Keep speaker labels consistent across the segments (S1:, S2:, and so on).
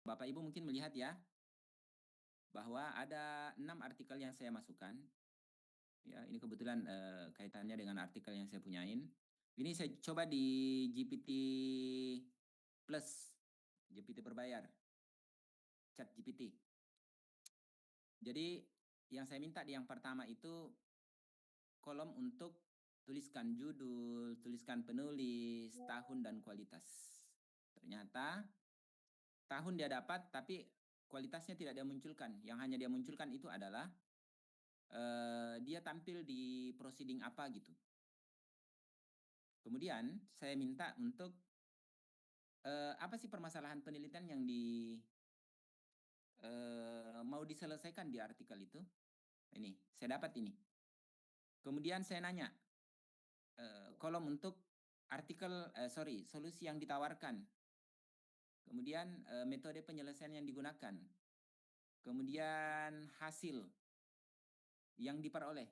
S1: Bapak Ibu mungkin melihat ya, bahwa ada 6 artikel yang saya masukkan. Ya, ini kebetulan kaitannya dengan artikel yang saya punyain. Ini saya coba di GPT Plus, GPT berbayar, Chat GPT. Jadi yang saya minta di yang pertama itu kolom untuk tuliskan judul, tuliskan penulis, tahun, dan kualitas. Ternyata tahun dia dapat, tapi kualitasnya tidak dia munculkan. Yang hanya dia munculkan itu adalah dia tampil di proceeding apa gitu. Kemudian saya minta untuk apa sih permasalahan penelitian yang mau diselesaikan di artikel itu. Ini saya dapat ini. Kemudian saya nanya kolom untuk artikel solusi yang ditawarkan. Kemudian metode penyelesaian yang digunakan. Kemudian hasil yang diperoleh.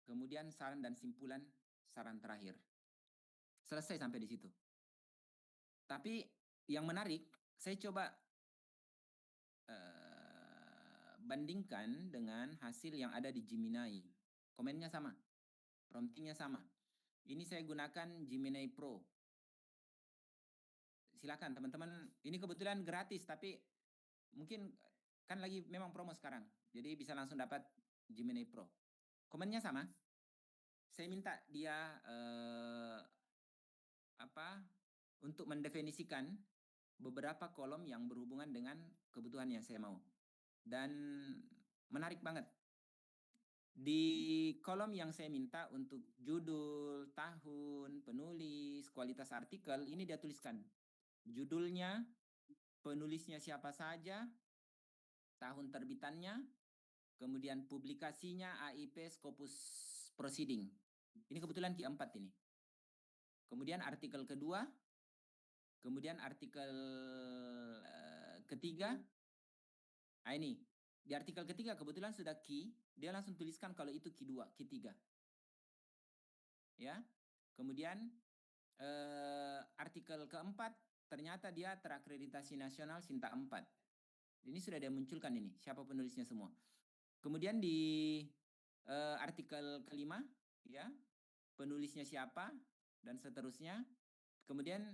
S1: Kemudian saran dan simpulan, saran terakhir. Selesai sampai di situ. Tapi yang menarik, saya coba bandingkan dengan hasil yang ada di Gemini. Komennya sama, promptingnya sama. Ini saya gunakan Gemini Pro. Silakan teman-teman, ini kebetulan gratis, tapi mungkin kan lagi memang promo sekarang. Jadi bisa langsung dapat Gemini Pro. Komennya sama. Saya minta dia untuk mendefinisikan beberapa kolom yang berhubungan dengan kebutuhan yang saya mau. Dan menarik banget. Di kolom yang saya minta untuk judul, tahun, penulis, kualitas artikel, ini dia tuliskan judulnya, penulisnya siapa saja, tahun terbitannya, kemudian publikasinya, AIP, Scopus Proceeding. Ini kebetulan Q4 ini. Kemudian artikel kedua, kemudian artikel ketiga. Nah ini, di artikel ketiga kebetulan sudah key, dia langsung tuliskan kalau itu Q2, Q3. Ya. Kemudian artikel keempat ternyata dia terakreditasi nasional Sinta 4. Ini sudah dia munculkan ini, siapa penulisnya semua. Kemudian di artikel kelima, ya, penulisnya siapa dan seterusnya. Kemudian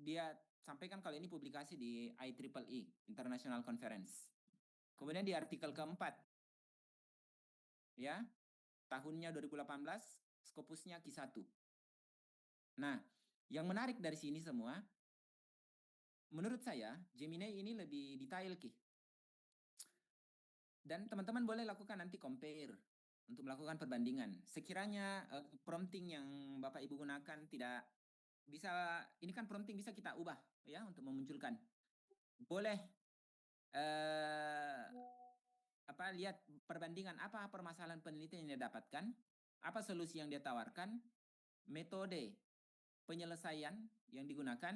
S1: dia sampaikan kalau ini publikasi di IEEE International Conference. Kemudian di artikel keempat, ya, tahunnya 2018, Scopusnya Q1. Nah, yang menarik dari sini semua, menurut saya Gemini ini lebih detail Ki. Dan teman-teman boleh lakukan nanti compare untuk melakukan perbandingan. Sekiranya prompting yang Bapak Ibu gunakan tidak bisa, ini kan prompting bisa kita ubah ya untuk memunculkan. Boleh lihat perbandingan apa permasalahan penelitian yang dia dapatkan, apa solusi yang dia tawarkan, metode penyelesaian yang digunakan,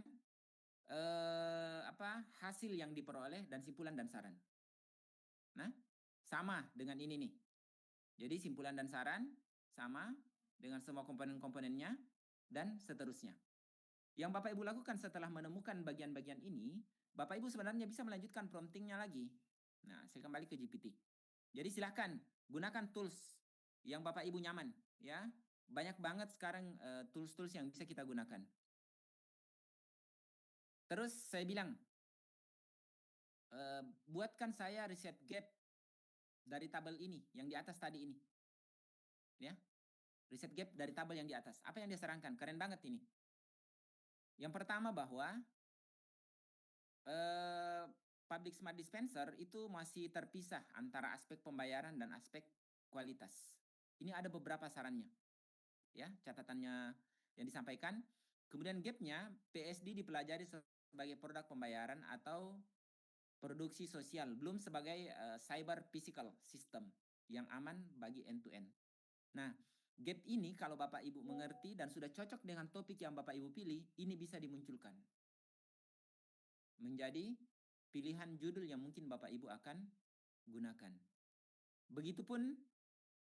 S1: hasil yang diperoleh, dan simpulan dan saran. Nah, sama dengan ini nih. Jadi simpulan dan saran sama dengan semua komponen-komponennya dan seterusnya. Yang Bapak Ibu lakukan setelah menemukan bagian-bagian ini, Bapak Ibu sebenarnya bisa melanjutkan promptingnya lagi. Nah, saya kembali ke GPT. Jadi silahkan gunakan tools yang Bapak Ibu nyaman, ya. Banyak banget sekarang tools-tools yang bisa kita gunakan. Terus saya bilang, buatkan saya reset gap dari tabel ini, yang di atas tadi ini. Ya, reset gap dari tabel yang di atas. Apa yang dia sarankan? Keren banget ini. Yang pertama bahwa public smart dispenser itu masih terpisah antara aspek pembayaran dan aspek kualitas. Ini ada beberapa sarannya. Ya, catatannya yang disampaikan. Kemudian gapnya, PSD dipelajari sebagai produk pembayaran atau produksi sosial, belum sebagai cyber physical system yang aman bagi end-to-end. Nah, gap ini kalau Bapak Ibu mengerti dan sudah cocok dengan topik yang Bapak Ibu pilih, ini bisa dimunculkan. Menjadi pilihan judul yang mungkin Bapak Ibu akan gunakan. Begitupun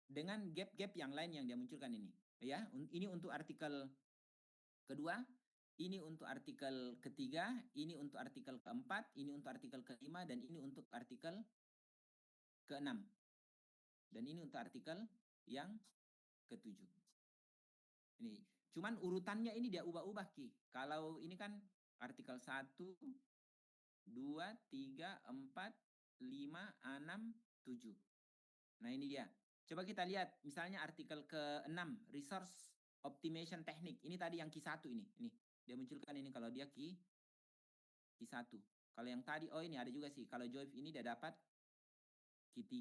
S1: dengan gap-gap yang lain yang dia munculkan ini. Ya, ini untuk artikel kedua, ini untuk artikel ketiga, ini untuk artikel keempat, ini untuk artikel kelima, dan ini untuk artikel keenam. Dan ini untuk artikel yang ketujuh. Ini, cuman urutannya ini dia ubah-ubah, Ki. Kalau ini kan artikel 1, 2, 3, 4, 5, 6, 7. Nah, ini dia. Coba kita lihat, misalnya artikel ke-6, Resource Optimization Technique. Ini tadi yang Q1 ini. Ini, dia munculkan ini kalau dia Q1. Kalau yang tadi, oh ini ada juga sih. Kalau Joyf ini dia dapat Q3.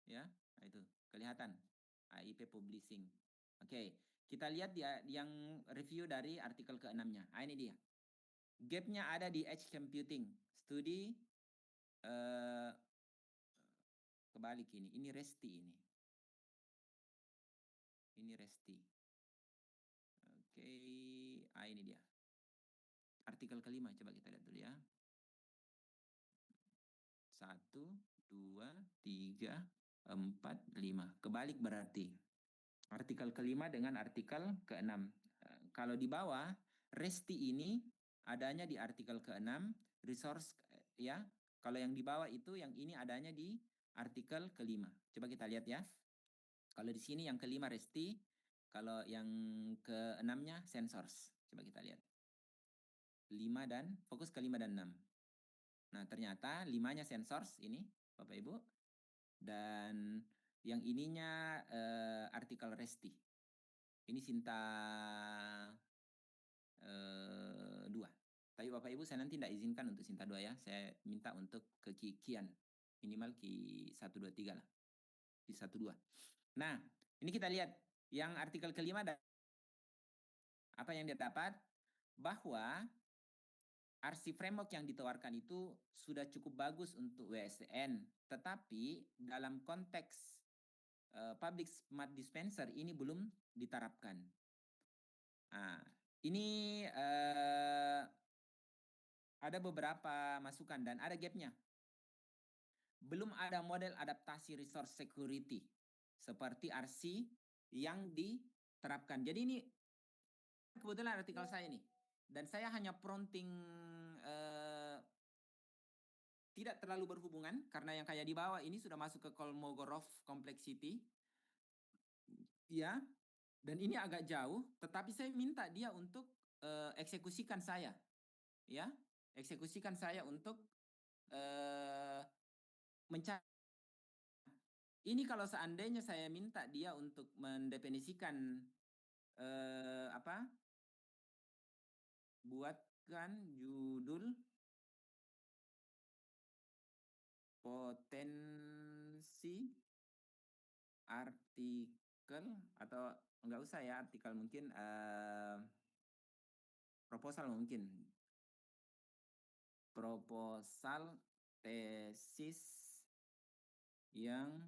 S1: Ya, nah itu. Kelihatan. AIP Publishing. Oke, kita lihat dia yang review dari artikel ke-6-nya. Nah, ini dia. Gap-nya ada di Edge Computing. Studi kebalik ini. Ini Resti ini. Ini Resti. Oke, ini dia. Artikel kelima, coba kita lihat dulu ya. 1, 2, 3, 4, 5. Kebalik berarti. Artikel kelima dengan artikel keenam. Kalau di bawah, Resti ini adanya di artikel keenam, resource ya. Kalau yang di bawah itu, yang ini adanya di artikel kelima. Coba kita lihat ya. Kalau di sini yang kelima Resti, kalau yang keenamnya sensors. Coba kita lihat. 5 dan fokus ke 5 dan 6. Nah, ternyata 5-nya sensors ini, Bapak Ibu. Dan yang ininya artikel Resti. Ini Sinta 2. Tapi Bapak Ibu saya nanti tidak izinkan untuk Sinta 2 ya. Saya minta untuk ke Kian. Minimal Ki 1, 2, 3 lah. Ki 1, 2. Nah, ini kita lihat. Yang artikel kelima, apa yang dia dapat? Bahwa RC framework yang ditawarkan itu sudah cukup bagus untuk WSN. Tetapi dalam konteks public smart dispenser ini belum diterapkan. Nah, ini ada beberapa masukan dan ada gapnya. Belum ada model adaptasi resource security seperti RC yang diterapkan. Jadi ini kebetulan artikel saya ini. Dan saya hanya prompting tidak terlalu berhubungan karena yang kayak di bawah ini sudah masuk ke Kolmogorov complexity. Ya, dan ini agak jauh, tetapi saya minta dia untuk eksekusikan saya. Ya, eksekusikan saya untuk mencari. Ini kalau seandainya saya minta dia untuk mendefinisikan apa? Buatkan judul potensi artikel, atau enggak usah ya artikel, mungkin proposal, mungkin proposal tesis yang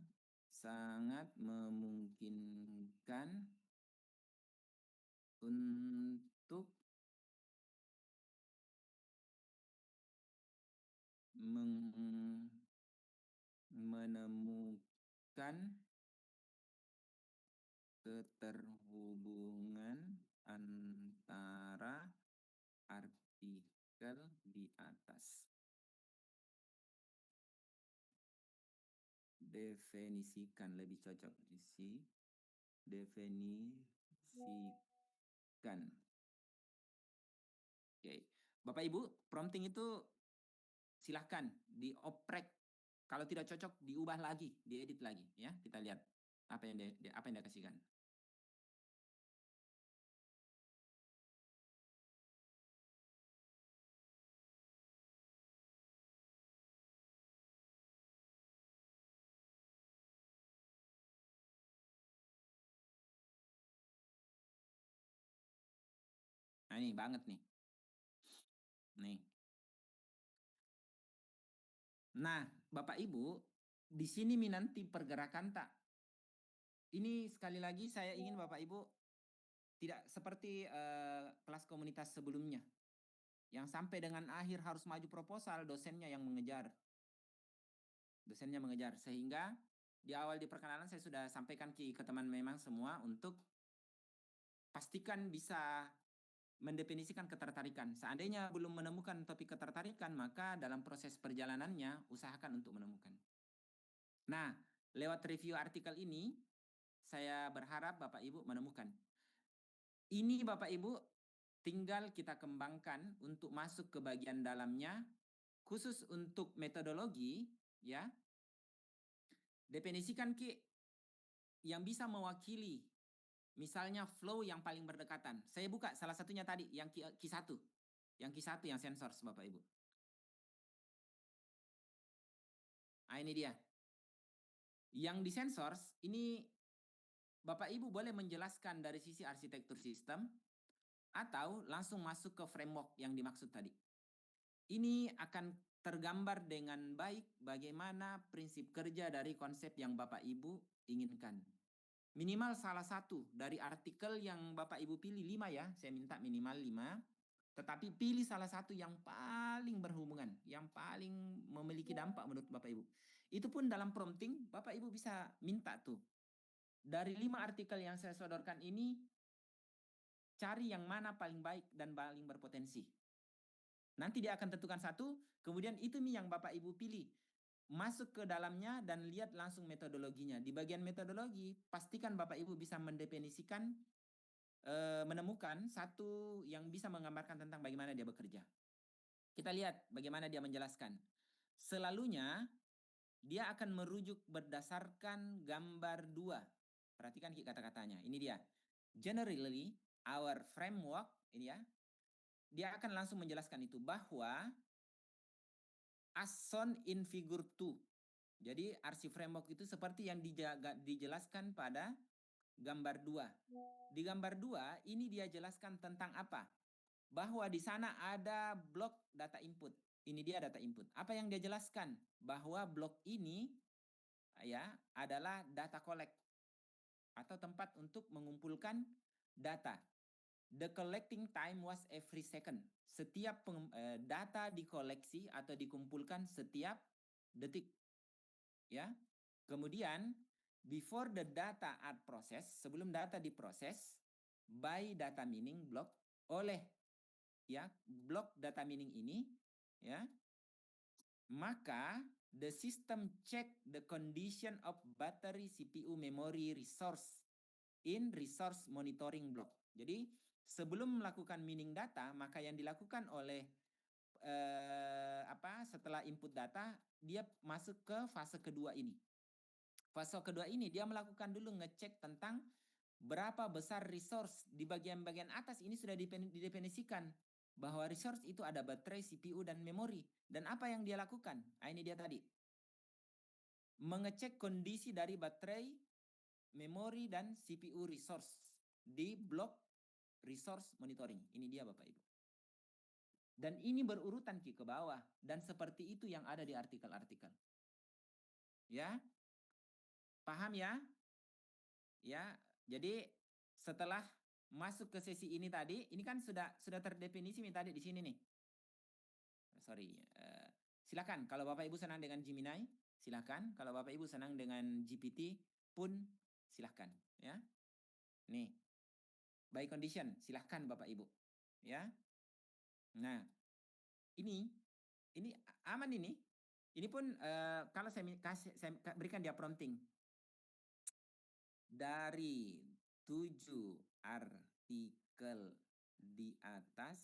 S1: sangat memungkinkan untuk menemukan keterhubungan antara artikel di atas. Definisikan, lebih cocok di sini. Definisikan. Oke. Bapak Ibu, prompting itu silahkan dioprek. Kalau tidak cocok diubah lagi, diedit lagi ya. Kita lihat apa yang dia kasihkan. Nah, ini banget nih. Nih. Nah, Bapak Ibu, di sini nanti pergerakan tak. Ini sekali lagi saya ingin Bapak Ibu tidak seperti kelas komunitas sebelumnya. Yang sampai dengan akhir harus maju proposal, dosennya yang mengejar. Dosennya mengejar. Sehingga di awal di perkenalan saya sudah sampaikan ke teman memang semua untuk pastikan bisa mendefinisikan ketertarikan. Seandainya belum menemukan topik ketertarikan, maka dalam proses perjalanannya usahakan untuk menemukan. Nah, lewat review artikel ini, saya berharap Bapak Ibu menemukan. Ini Bapak Ibu tinggal kita kembangkan untuk masuk ke bagian dalamnya, khusus untuk metodologi, ya. Definisikan Ki yang bisa mewakili, misalnya flow yang paling berdekatan. Saya buka salah satunya tadi, yang Q1. Yang Q1 yang sensors, Bapak Ibu. Nah, ini dia. Yang di sensors, ini Bapak Ibu boleh menjelaskan dari sisi arsitektur sistem, atau langsung masuk ke framework yang dimaksud tadi. Ini akan tergambar dengan baik bagaimana prinsip kerja dari konsep yang Bapak Ibu inginkan. Minimal salah satu dari artikel yang Bapak Ibu pilih 5 ya, saya minta minimal 5. Tetapi pilih salah satu yang paling berhubungan, yang paling memiliki dampak menurut Bapak Ibu. Itu pun dalam prompting, Bapak Ibu bisa minta tuh. Dari 5 artikel yang saya sodorkan ini, cari yang mana paling baik dan paling berpotensi. Nanti dia akan tentukan satu, kemudian itu nih yang Bapak Ibu pilih. Masuk ke dalamnya dan lihat langsung metodologinya. Di bagian metodologi, pastikan Bapak Ibu bisa mendefinisikan, menemukan satu yang bisa menggambarkan tentang bagaimana dia bekerja. Kita lihat bagaimana dia menjelaskan. Selalunya dia akan merujuk berdasarkan gambar 2. Perhatikan kata-katanya. Ini dia. Generally, our framework, ini ya. Dia akan langsung menjelaskan itu bahwa as shown in figure 2. Jadi RC framework itu seperti yang dijelaskan pada gambar 2. Di gambar 2 ini dia jelaskan tentang apa? Bahwa di sana ada blok data input. Ini dia data input. Apa yang dia jelaskan? Bahwa blok ini ya adalah data collect atau tempat untuk mengumpulkan data. The collecting time was every second. Setiap data dikoleksi atau dikumpulkan setiap detik. Ya. Kemudian before the data are processed, sebelum data diproses by data mining block, oleh ya blok data mining ini, ya, maka the system check the condition of battery, CPU, memory, resource in resource monitoring block. Jadi sebelum melakukan mining data, maka yang dilakukan oleh setelah input data, dia masuk ke fase kedua ini. Fase kedua ini dia melakukan dulu ngecek tentang berapa besar resource. Di bagian-bagian atas ini sudah didefinisikan bahwa resource itu ada baterai, CPU, dan memori. Dan apa yang dia lakukan? Nah, ini dia tadi. Mengecek kondisi dari baterai, memori, dan CPU resource di blok resource monitoring. Ini dia Bapak Ibu. Dan ini berurutan ke bawah. Dan seperti itu yang ada di artikel-artikel. Ya, paham ya? Ya, jadi setelah masuk ke sesi ini tadi, ini kan sudah terdefinisi nih tadi di sini nih. Sorry, silakan kalau Bapak Ibu senang dengan Gemini, silakan. Kalau Bapak Ibu senang dengan GPT pun silakan, ya. Nih, by condition, silakan Bapak Ibu, ya. Nah, ini aman ini. Ini pun kalau saya berikan dia prompting. Dari 7 artikel di atas,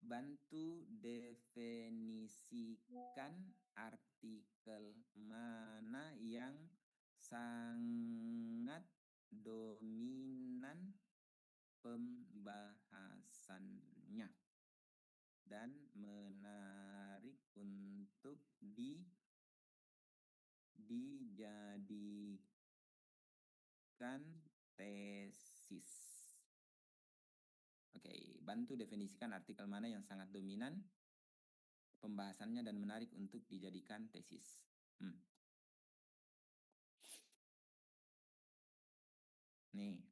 S1: bantu definisikan artikel mana yang sangat dominan pembahasannya dan menarik untuk dijadikan tesis. Oke, bantu definisikan artikel mana yang sangat dominan pembahasannya dan menarik untuk dijadikan tesis. Nih,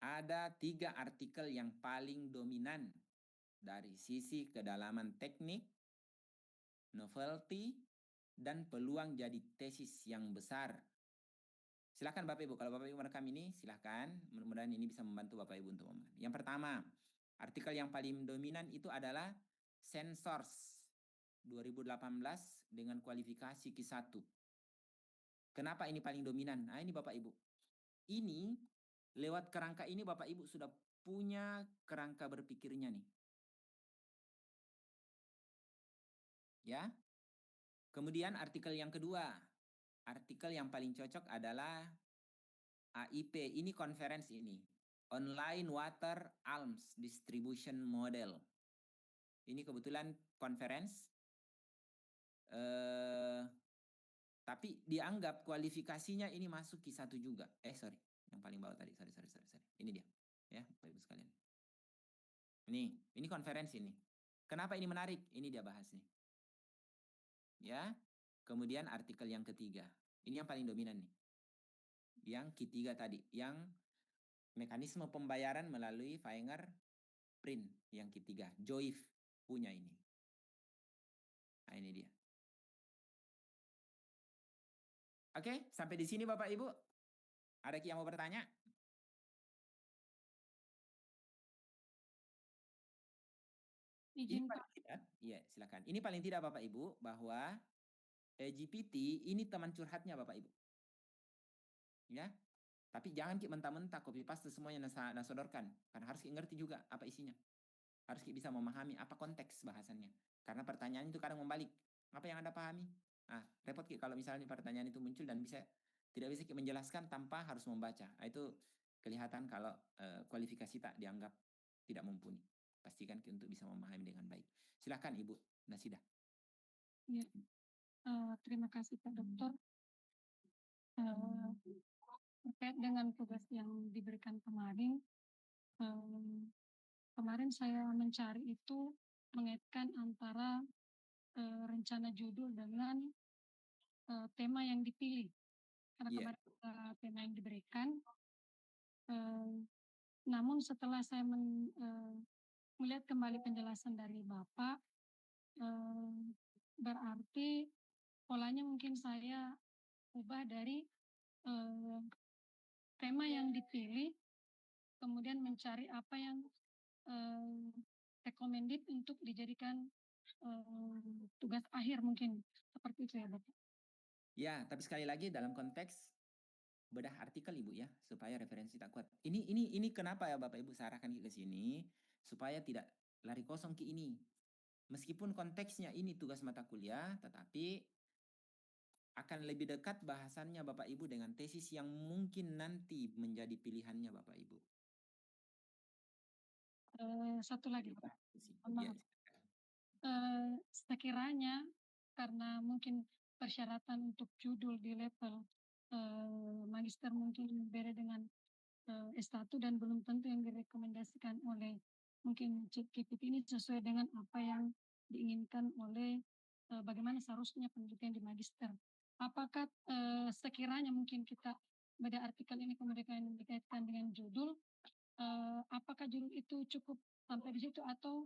S1: ada 3 artikel yang paling dominan dari sisi kedalaman teknik, novelty, dan peluang jadi tesis yang besar. Silakan Bapak Ibu, kalau Bapak Ibu merekam ini silakan. Mudah-mudahan ini bisa membantu Bapak Ibu untuk memahami. Yang pertama, artikel yang paling dominan itu adalah Sensors 2018 dengan kualifikasi Q1. Kenapa ini paling dominan? Nah, ini Bapak Ibu. Ini lewat kerangka ini Bapak Ibu sudah punya kerangka berpikirnya nih. Ya. Kemudian artikel yang kedua. Artikel yang paling cocok adalah AIP. Ini konferensi ini. Online Water Alms Distribution Model. Ini kebetulan conference. Tapi dianggap kualifikasinya ini masuk Q1 juga. Sorry. Yang paling bawah tadi. Sorry. Ini dia. Ya, Bapak Ibu sekalian. Ini konferensi ini. Kenapa ini menarik? Ini dia bahas nih. Ya. Kemudian artikel yang ketiga. Ini yang paling dominan nih. Yang ketiga tadi, yang mekanisme pembayaran melalui fingerprint yang ketiga. Joif punya ini. Nah, ini dia. Oke, sampai di sini Bapak Ibu. Ada yang mau bertanya? Ini
S2: Izin Pak.
S1: paling tidak, iya silakan. Ini paling tidak Bapak Ibu bahwa GPT ini teman curhatnya Bapak Ibu. Ya, tapi jangan mentah-mentah copy paste semuanya nasodorkan, karena harus ngerti juga apa isinya. Harus bisa memahami apa konteks bahasannya. Karena pertanyaan itu kadang membalik. Apa yang Anda pahami? Repot kalau misalnya pertanyaan itu muncul dan tidak bisa menjelaskan tanpa harus membaca. Itu kelihatan kalau kualifikasi tak dianggap tidak mumpuni. Pastikan untuk bisa memahami dengan baik. Silakan Ibu Nasidah.
S2: Ya. Terima kasih Pak Dokter. Terkait dengan tugas yang diberikan kemarin, kemarin saya mencari itu mengaitkan antara rencana judul dengan tema yang dipilih. Karena kemarin tema yang diberikan, namun setelah saya melihat kembali penjelasan dari Bapak, berarti polanya mungkin saya ubah dari tema yang dipilih, kemudian mencari apa yang recommended untuk dijadikan tugas akhir mungkin, seperti itu ya Bapak.
S1: Ya, tapi sekali lagi dalam konteks bedah artikel Ibu ya, supaya referensi tak kuat. Ini kenapa ya Bapak Ibu saya arahkan ke sini, supaya tidak lari kosong ke ini. Meskipun konteksnya ini tugas mata kuliah, tetapi akan lebih dekat bahasannya Bapak Ibu dengan tesis yang mungkin nanti menjadi pilihannya Bapak Ibu.
S2: Satu lagi Pak.
S1: Ya.
S2: Sekiranya karena mungkin persyaratan untuk judul di level magister mungkin beda dengan S1 dan belum tentu yang direkomendasikan oleh mungkin ChatGPT ini sesuai dengan apa yang diinginkan oleh bagaimana seharusnya penelitian di magister. Apakah sekiranya mungkin kita beda artikel ini kemudian dikaitkan dengan judul, apakah judul itu cukup sampai di situ atau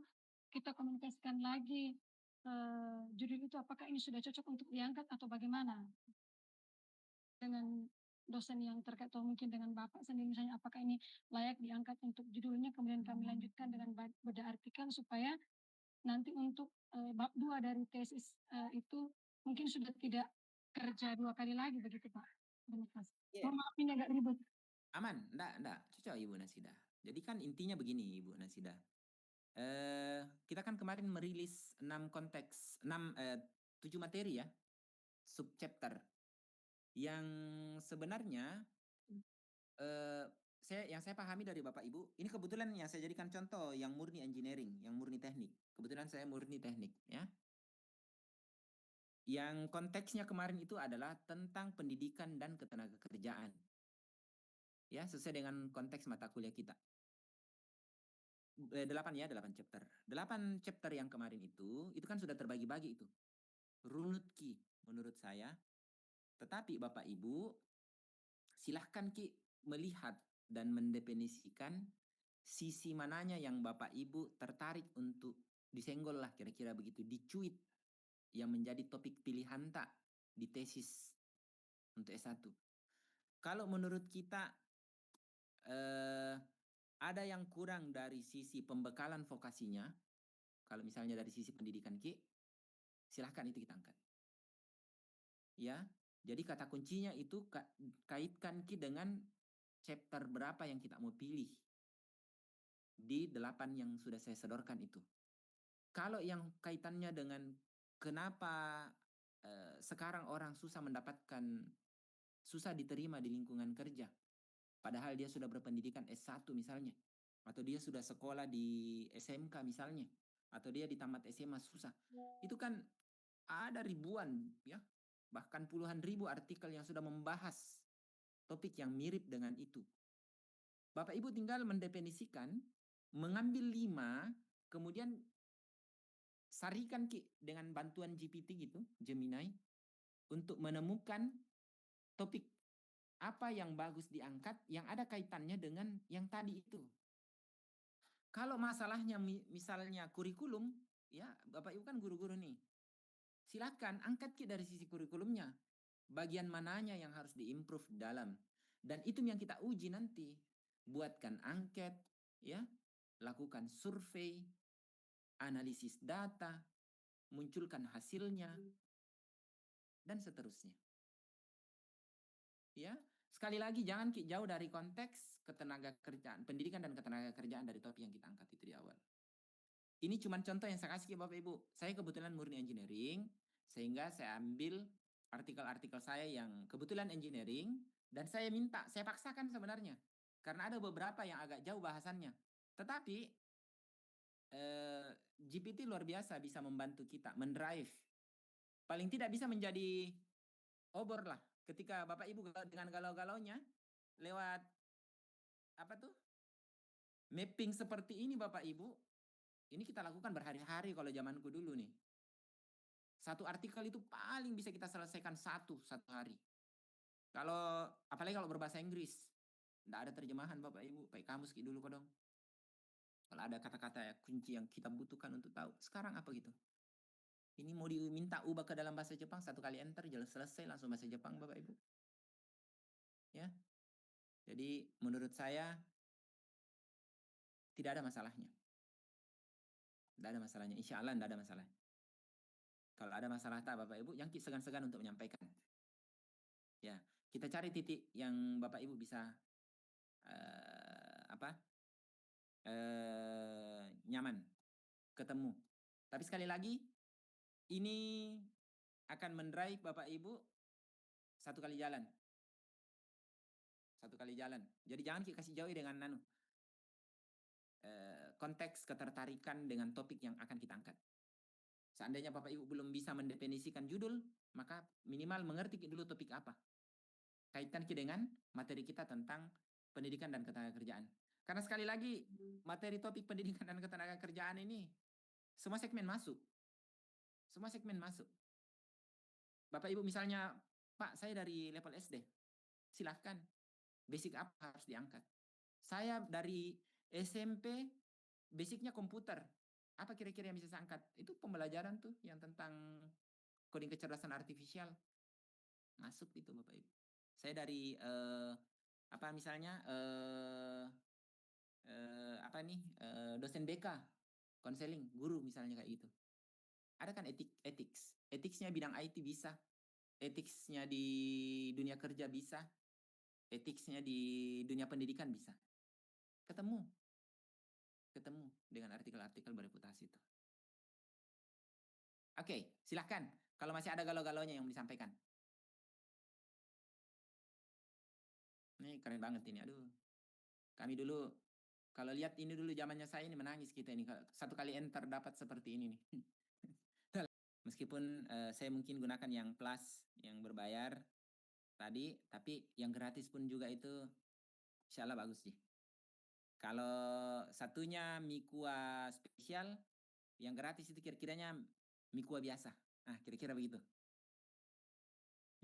S2: kita komunikasikan lagi judul itu apakah ini sudah cocok untuk diangkat atau bagaimana dengan dosen yang terkait atau mungkin dengan Bapak sendiri misalnya apakah ini layak diangkat untuk judulnya kemudian kami lanjutkan dengan beda artikel supaya nanti untuk bab 2 dari tesis itu mungkin sudah tidak kerja 2 kali lagi begitu Pak. Terima kasih. Mohon maaf ini agak ribet.
S1: Aman, enggak, cocok Ibu Nasidah. Jadi kan intinya begini Ibu Nasidah. Kita kan kemarin merilis 7 materi ya, subchapter. Yang sebenarnya yang saya pahami dari Bapak Ibu, ini kebetulan yang saya jadikan contoh yang murni engineering, yang murni teknik. Kebetulan saya murni teknik ya. Yang konteksnya kemarin itu adalah tentang pendidikan dan ketenagakerjaan. Ya, sesuai dengan konteks mata kuliah kita. 8 chapter. 8 chapter yang kemarin itu kan sudah terbagi-bagi itu. Runut Ki menurut saya. Tetapi Bapak Ibu silahkan Ki melihat dan mendefinisikan sisi mananya yang Bapak Ibu tertarik untuk disenggol lah kira-kira begitu, dicuit yang menjadi topik pilihan tak di tesis untuk S1. Kalau menurut kita ada yang kurang dari sisi pembekalan vokasinya, kalau misalnya dari sisi pendidikan Ki, silahkan itu kita angkat. Ya, jadi kata kuncinya itu kaitkan Ki dengan chapter berapa yang kita mau pilih di 8 yang sudah saya sodorkan itu. Kalau yang kaitannya dengan kenapa sekarang orang susah diterima di lingkungan kerja, padahal dia sudah berpendidikan S1 misalnya, atau dia sudah sekolah di SMK misalnya, atau dia di tamat SMA susah. Itu kan ada ribuan ya, bahkan puluhan ribu artikel yang sudah membahas topik yang mirip dengan itu. Bapak Ibu tinggal mendefinisikan, mengambil 5, kemudian sarikan Ki dengan bantuan GPT gitu, Gemini, untuk menemukan topik apa yang bagus diangkat yang ada kaitannya dengan yang tadi itu. Kalau masalahnya misalnya kurikulum, ya Bapak Ibu kan guru-guru nih. Silakan angkat Ki dari sisi kurikulumnya. Bagian mananya yang harus diimprove dalam. Dan itu yang kita uji nanti. Buatkan angket, ya, lakukan survei, analisis data, munculkan hasilnya, dan seterusnya. Ya, sekali lagi jangan jauh dari konteks ketenaga kerjaan, pendidikan dan ketenaga kerjaan dari topik yang kita angkat itu di awal. Ini cuma contoh yang saya kasih ke Bapak Ibu. Saya kebetulan murni engineering, sehingga saya ambil artikel-artikel saya yang kebetulan engineering, dan saya paksakan sebenarnya. Karena ada beberapa yang agak jauh bahasannya. Tetapi GPT luar biasa bisa membantu kita, mendrive. Paling tidak bisa menjadi obor lah. Ketika Bapak Ibu dengan galau-galaunya, lewat apa tuh? Mapping seperti ini Bapak Ibu, ini kita lakukan berhari-hari kalau zamanku dulu nih. Satu artikel itu paling bisa kita selesaikan satu hari. Kalau apalagi kalau berbahasa Inggris, tidak ada terjemahan Bapak Ibu, pakai kamus dulu kok dong. Kalau ada kata-kata kunci yang kita butuhkan untuk tahu, sekarang apa gitu? Ini mau diminta ubah ke dalam bahasa Jepang, 1 kali enter jelas selesai langsung bahasa Jepang Bapak Ibu. Ya. Jadi menurut saya tidak ada masalahnya. Tidak ada masalahnya, insya Allah tidak ada masalah. Kalau ada masalah tak Bapak Ibu, yang segan-segan untuk menyampaikan. Ya, kita cari titik yang Bapak Ibu bisa nyaman, ketemu. Tapi sekali lagi, ini akan mendrive Bapak Ibu 1 kali jalan. 1 kali jalan. Jadi jangan kita kasih jauh dengan konteks ketertarikan dengan topik yang akan kita angkat. Seandainya Bapak Ibu belum bisa mendefinisikan judul, maka minimal mengerti dulu topik apa. Kaitkan dengan materi kita tentang pendidikan dan ketenagakerjaan. Karena sekali lagi, materi topik pendidikan dan ketenagakerjaan ini semua segmen masuk. Semua segmen masuk. Bapak Ibu misalnya, Pak saya dari level SD, silahkan. Basic apa harus diangkat. Saya dari SMP, basicnya komputer. Apa kira-kira yang bisa saya angkat? Itu pembelajaran tuh yang tentang coding kecerdasan artifisial. Masuk itu Bapak Ibu. Saya dari dosen BK, konseling, guru misalnya kayak gitu. Ada kan etiksnya bidang IT bisa, etiksnya di dunia kerja bisa, etiksnya di dunia pendidikan bisa. Ketemu dengan artikel-artikel bereputasi itu. Oke, silahkan. Kalau masih ada galau-galaunya yang disampaikan. Ini keren banget ini, aduh. Kami dulu, kalau lihat ini dulu zamannya saya ini menangis kita ini. 1 kali enter dapat seperti ini nih. Meskipun saya mungkin gunakan yang plus, yang berbayar tadi, tapi yang gratis pun juga itu insya Allah bagus sih. Kalau satunya Mikua spesial, yang gratis itu kira-kiranya Mikua biasa. Nah, kira-kira begitu.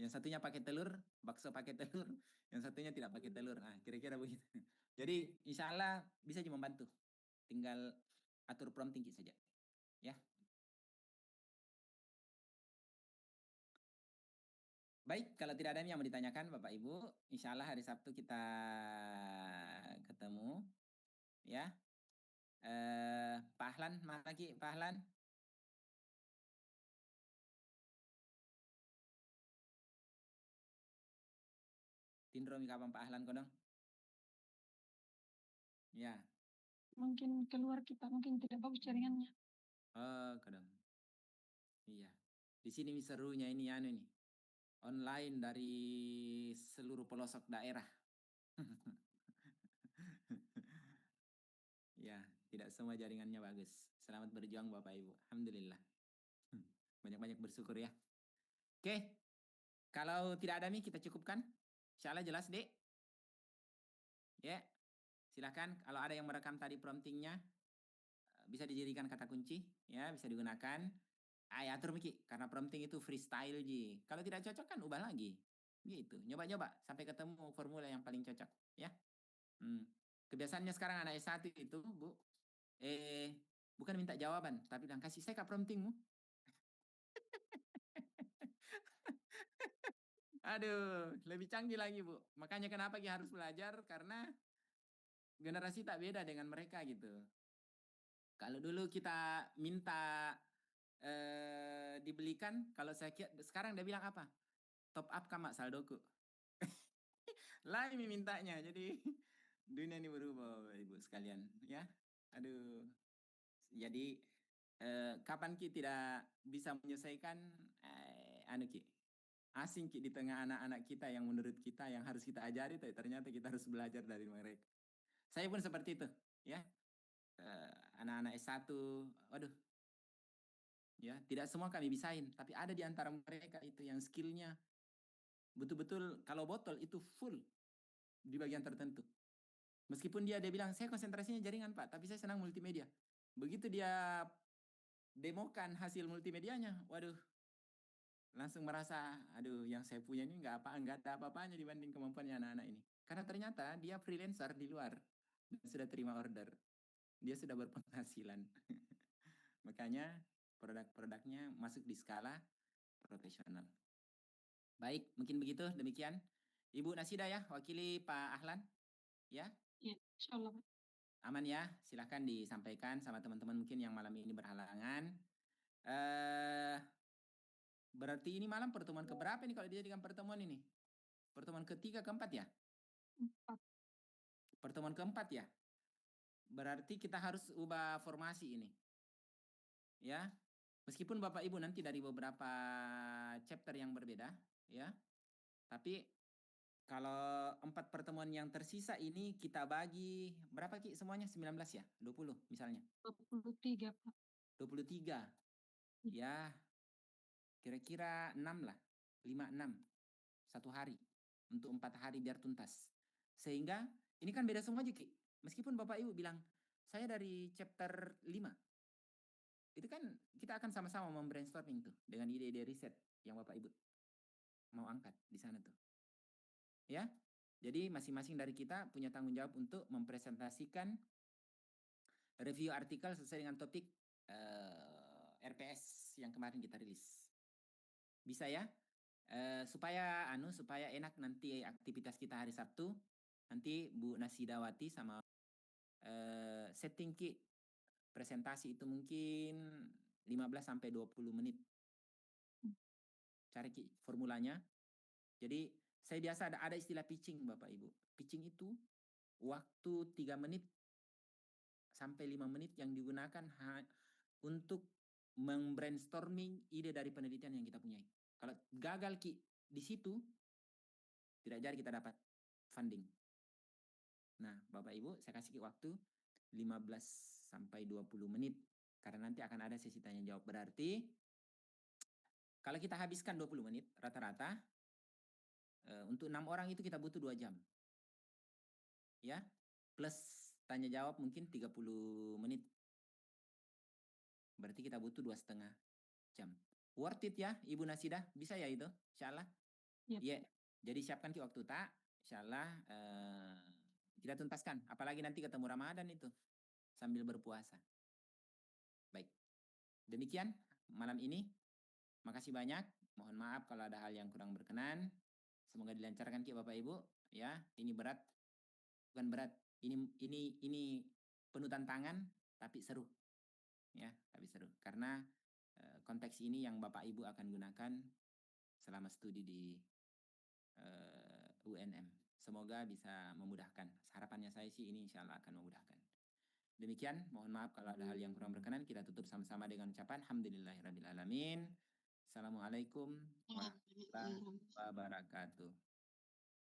S1: Yang satunya pakai telur, bakso pakai telur, yang satunya tidak pakai telur. Nah, kira-kira begitu. Jadi, insya Allah bisa membantu. Tinggal atur prompting saja. Ya. Baik, kalau tidak ada yang mau ditanyakan Bapak Ibu, insya Allah hari Sabtu kita ketemu, ya. Pak Ahlan, mana lagi Pak Ahlan? Tindro mi kapan Pak Ahlan kodong? Ya.
S2: Mungkin keluar kita, mungkin tidak bagus jaringannya.
S1: Oh, kodong. Iya. Di sini serunya ini anu nih. Online dari seluruh pelosok daerah. Ya, tidak semua jaringannya bagus. Selamat berjuang Bapak Ibu. Alhamdulillah. Banyak-banyak bersyukur ya. Oke, kalau tidak ada nih kita cukupkan. Insya Allah jelas, Dek. Ya, silakan. Kalau ada yang merekam tadi promptingnya, bisa dijadikan kata kunci, ya, bisa digunakan. Atur Miki, karena prompting itu freestyle ji. Kalau tidak cocok kan ubah lagi. Gitu. Nyoba-nyoba sampai ketemu formula yang paling cocok, ya. Kebiasaannya sekarang anak S1 itu, Bu, bukan minta jawaban, tapi bilang kasih saya kak promptingmu. Aduh, lebih canggih lagi, Bu. Makanya kenapa kita harus belajar, karena generasi tak beda dengan mereka gitu. Kalau dulu kita minta dibelikan, kalau saya kira sekarang dia bilang apa? Top up kamak saldoku. Lain mintanya. Jadi dunia ini berubah, Ibu sekalian, ya. Aduh. Jadi kapan Ki tidak bisa menyelesaikan anu Ki? Asing Ki di tengah anak-anak kita yang menurut kita yang harus kita ajari, tapi ternyata kita harus belajar dari mereka. Saya pun seperti itu, ya. Anak-anak S1, waduh, ya tidak semua kami bisain, tapi ada di antara mereka itu yang skillnya betul-betul kalau botol itu full di bagian tertentu. Meskipun dia bilang saya konsentrasinya jaringan Pak, tapi saya senang multimedia. Begitu dia demokan hasil multimedianya, waduh, langsung merasa, aduh, yang saya punya ini nggak ada apa-apanya dibanding kemampuannya anak-anak ini. Karena ternyata dia freelancer di luar dan sudah terima order, dia sudah berpenghasilan. Makanya produk-produknya masuk di skala profesional. Baik, mungkin begitu, demikian. Ibu Nasida ya, wakili Pak Ahlan, ya.
S2: Ya, insya Allah.
S1: Aman ya, silahkan disampaikan sama teman-teman mungkin yang malam ini berhalangan. Eh, Berarti ini malam pertemuan keberapa nih kalau dijadikan pertemuan ini? Pertemuan ketiga, keempat ya?
S2: 4.
S1: Pertemuan keempat ya? Berarti kita harus ubah formasi ini. Ya. Meskipun Bapak Ibu nanti dari beberapa chapter yang berbeda, ya. Tapi kalau 4 pertemuan yang tersisa ini kita bagi berapa Ki semuanya? 19 ya? 20 misalnya?
S2: 23, Pak.
S1: 23. Ya, kira-kira 6 lah. 5, 6. 1 hari. Untuk 4 hari biar tuntas. Sehingga ini kan beda semua aja Ki. Meskipun Bapak Ibu bilang, saya dari chapter 5. Itu kan kita akan sama-sama membrainstorming tuh dengan ide-ide riset yang Bapak Ibu mau angkat di sana tuh. Ya. Jadi masing-masing dari kita punya tanggung jawab untuk mempresentasikan review artikel sesuai dengan topik RPS yang kemarin kita rilis. Bisa ya? Supaya enak nanti aktivitas kita hari Sabtu. Nanti Bu Nasidawati sama setting Ki presentasi itu mungkin 15 sampai 20 menit. Cari Ki formulanya. Jadi saya biasa ada istilah pitching Bapak Ibu. Pitching itu waktu 3 menit sampai 5 menit yang digunakan untuk membrainstorming ide dari penelitian yang kita punyai. Kalau gagal Ki di situ, tidak jadi kita dapat funding. Nah, Bapak Ibu, saya kasih waktu 15 sampai 20 menit karena nanti akan ada sesi tanya jawab. Berarti kalau kita habiskan 20 menit rata-rata untuk 6 orang itu kita butuh 2 jam. Ya. Plus tanya jawab mungkin 30 menit. Berarti kita butuh 2,5 jam. Worth it ya, Ibu Nasidah? Bisa ya itu? Insyaallah.
S2: Iya.
S1: Yeah. Jadi siapkan Ki waktu tak. Insyaallah kita tuntaskan. Apalagi nanti ketemu Ramadan itu sambil berpuasa. Baik. Demikian malam ini. Makasih banyak. Mohon maaf kalau ada hal yang kurang berkenan. Semoga dilancarkan Ki Bapak Ibu, ya. Ini berat, bukan berat. Ini penuh tantangan tapi seru, ya, tapi seru. Karena konteks ini yang Bapak Ibu akan gunakan selama studi di UNM. Semoga bisa memudahkan. Harapannya saya sih ini insya Allah akan memudahkan. Demikian, mohon maaf kalau ada hal yang kurang berkenan. Kita tutup sama-sama dengan ucapan Alhamdulillahirrabbilalamin. Assalamualaikum warahmatullahi wabarakatuh.